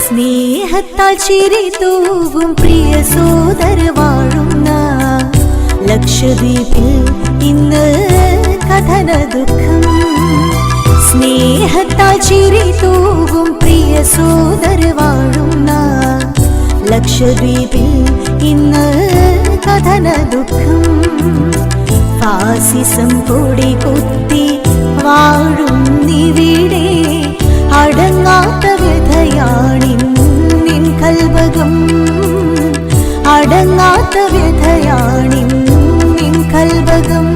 സ്നേഹത്താൽ ചിരി തൂവും പ്രിയ സോദര വാഴുന്ന ലക്ഷദ്വീപിൽ ഇന്ന് കഥന ദുഃഖം. സ്നേഹത്താൽ ചിരി തൂവും പ്രിയ സോദര വാഴുന്ന ലക്ഷദ്വീപിൽ ഇന്ന് കഥന ദുഃഖം. ഫാസിസം കൊടി കുത്തി വാഴുന്നിവിടെ അടങ്ങാത്ത വ്യഥയാണിന്നിൻ കൽബകം. അടങ്ങാത്ത വ്യഥയാണിന്നിൻ കൽബകം.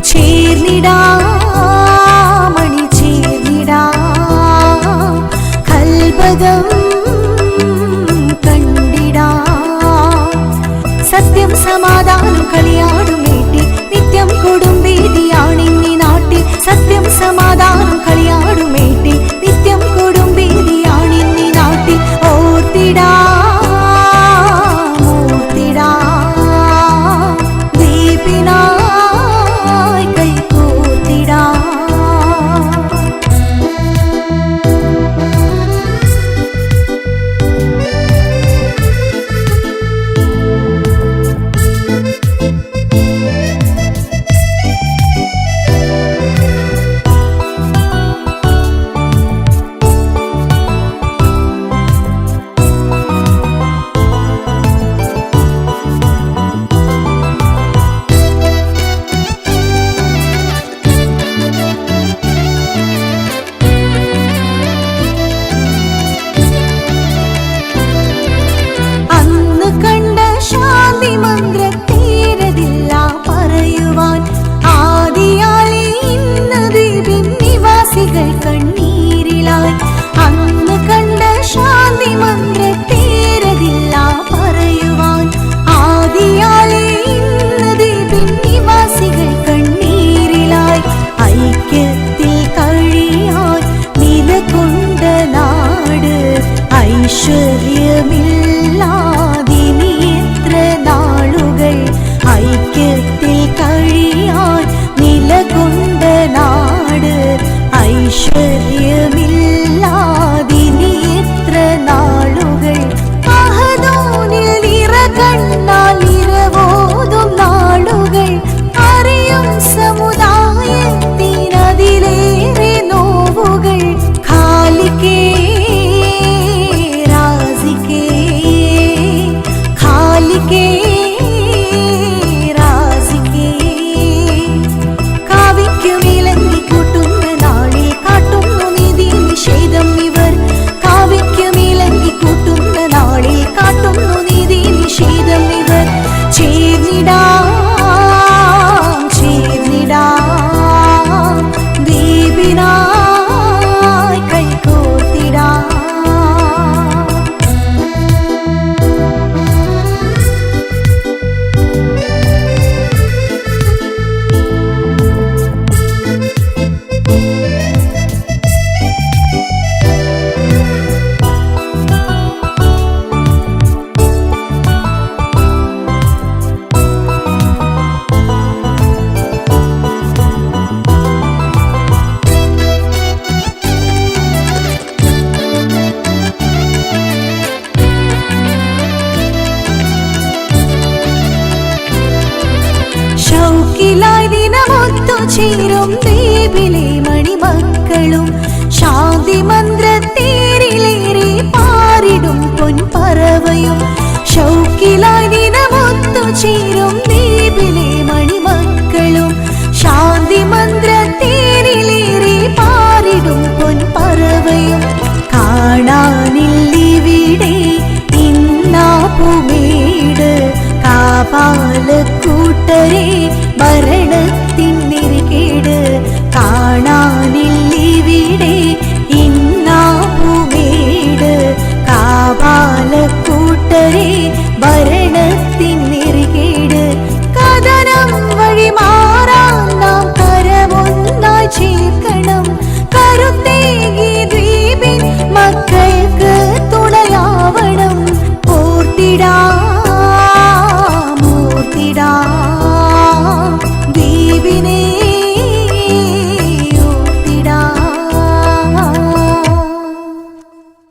ചേർന്നിടാമണി ചേർന്നിടാ കൽബകം കണ്ടിടാ. സത്യം സമാധാനം കളിയാടും വീട്ടിൽ നിത്യം കൊടുമ്പേദിയാണിന്നി നാട്ടിൽ. സത്യം സമാധാനം കളിയാടും വീട്ടിൽ നിത്യം കൊടുമ്പേദിയാണിന്നി നാട്ടിൽ. ഓർത്തിടാ ഓർത്തിടാ ദീപിനായി കൈകോർത്തിടാ. ഐശ്വര്യമില്ലാതിനി എത്ര നാളുകൾ. ഐക്യത്തിൽ കഴിയാൻ നിലകൊണ്ട നാട്. ഐശ്വര്യമില്ലാതിനി എത്ര നാളുകൾ. അഹദോനിൽ നിറകണ്ണാൽ ഇരവോതും നാളുകൾ. അറിയും സമുദായത്തിനതിലേറെ നോവുകൾ. ഖാലിക്കേ ചേരും ദ്വീപിലെ മണിമക്കളും. ശാന്തി മന്ത്രത്തേരിലേറെ പാറിടും പൊൻപറവയും. ഷൗക്കിലായി ദിനമൊത്തു ചേരും ദ്വീപിലെ മണിമക്കളും. ശാന്തി മന്ത്രത്തേരിലേറെ പാറിടും പൊൻപറവയും. കാണാനില്ലിവിടെ ഇന്നാപ്പുമേട്. കാപാലക്കൂട്ടരെ ഭരണ